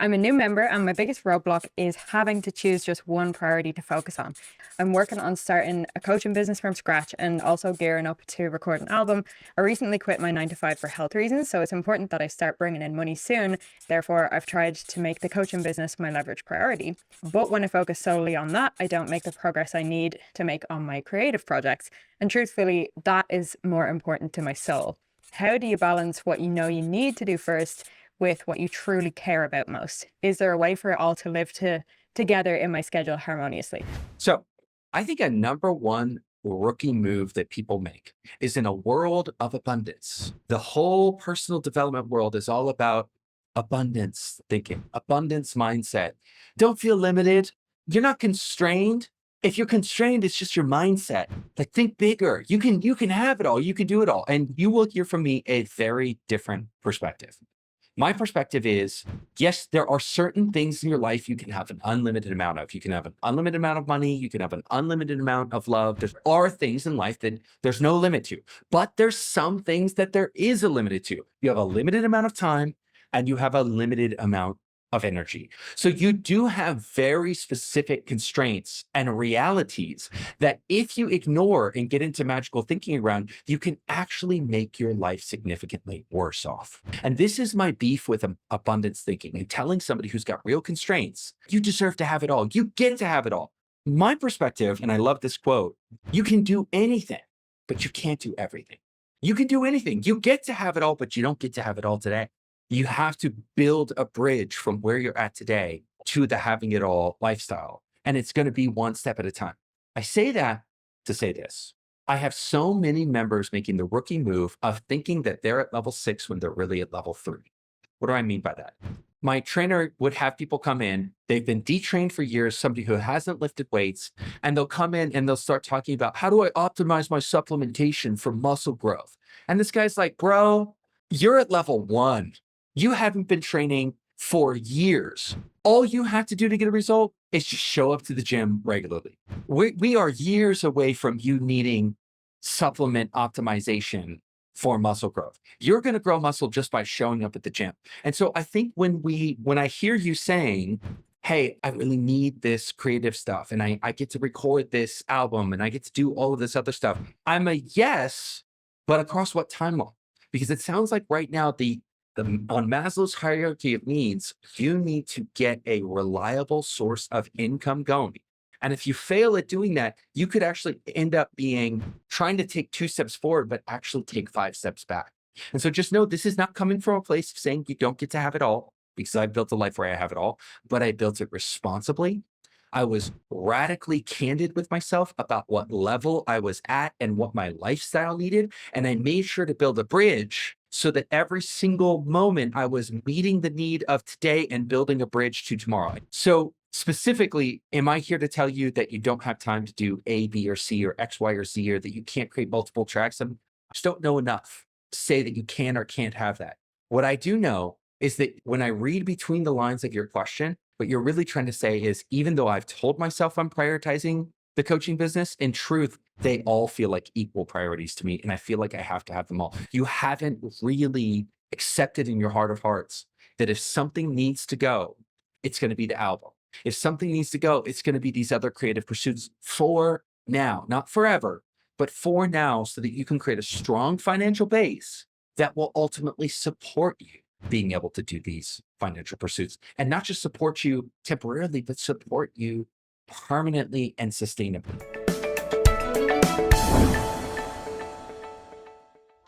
I'm a new member and my biggest roadblock is having to choose just one priority to focus on. I'm working on starting a coaching business from scratch and also gearing up to record an album. I recently quit my 9 to 5 for health reasons, so it's important that I start bringing in money soon. Therefore, I've tried to make the coaching business my leverage priority. But when I focus solely on that, I don't make the progress I need to make on my creative projects. And truthfully, that is more important to my soul. How do you balance what you know you need to do first with what you truly care about most? Is there a way for it all to live together in my schedule harmoniously? So I think a number one rookie move that people make is in a world of abundance. The whole personal development world is all about abundance thinking, abundance mindset. Don't feel limited. You're not constrained. If you're constrained, it's just your mindset. Like, think bigger. You can have it all. You can do it all. And you will hear from me a very different perspective. My perspective is, yes, there are certain things in your life you can have an unlimited amount of. You can have an unlimited amount of money. You can have an unlimited amount of love. There are things in life that there's no limit to, but there's some things that there is a limit to. You have a limited amount of time and you have a limited amount of energy. So you do have very specific constraints and realities that if you ignore and get into magical thinking around, you can actually make your life significantly worse off. And this is my beef with abundance thinking and telling somebody who's got real constraints, you deserve to have it all. You get to have it all. My perspective, and I love this quote, you can do anything, but you can't do everything. You can do anything. You get to have it all, but you don't get to have it all today. You have to build a bridge from where you're at today to the having it all lifestyle. And it's going to be one step at a time. I say that to say this. I have so many members making the rookie move of thinking that they're at level 6 when they're really at level 3. What do I mean by that? My trainer would have people come in, they've been detrained for years, somebody who hasn't lifted weights, and they'll come in and they'll start talking about, how do I optimize my supplementation for muscle growth? And this guy's like, bro, you're at level 1. You haven't been training for years. All you have to do to get a result is just show up to the gym regularly. We are years away from you needing supplement optimization for muscle growth. You're going to grow muscle just by showing up at the gym. And so I think when I hear you saying, hey, I really need this creative stuff and I get to record this album and I get to do all of this other stuff, I'm a yes, but across what timeline? Because it sounds like right now on Maslow's hierarchy of needs, you need to get a reliable source of income going. And if you fail at doing that, you could actually end up trying to take 2 steps forward, but actually take 5 steps back. And so just know this is not coming from a place of saying you don't get to have it all, because I built a life where I have it all, but I built it responsibly. I was radically candid with myself about what level I was at and what my lifestyle needed. And I made sure to build a bridge so that every single moment I was meeting the need of today and building a bridge to tomorrow. So specifically, am I here to tell you that you don't have time to do A, B, or C, or X, Y, or Z, or that you can't create multiple tracks? I just don't know enough to say that you can or can't have that. What I do know is that when I read between the lines of your question, what you're really trying to say is, even though I've told myself I'm prioritizing the coaching business, in truth, they all feel like equal priorities to me. And I feel like I have to have them all. You haven't really accepted in your heart of hearts that if something needs to go, it's going to be the album. If something needs to go, it's going to be these other creative pursuits for now, not forever, but for now, so that you can create a strong financial base that will ultimately support you being able to do these financial pursuits, and not just support you temporarily, but support you permanently and sustainably.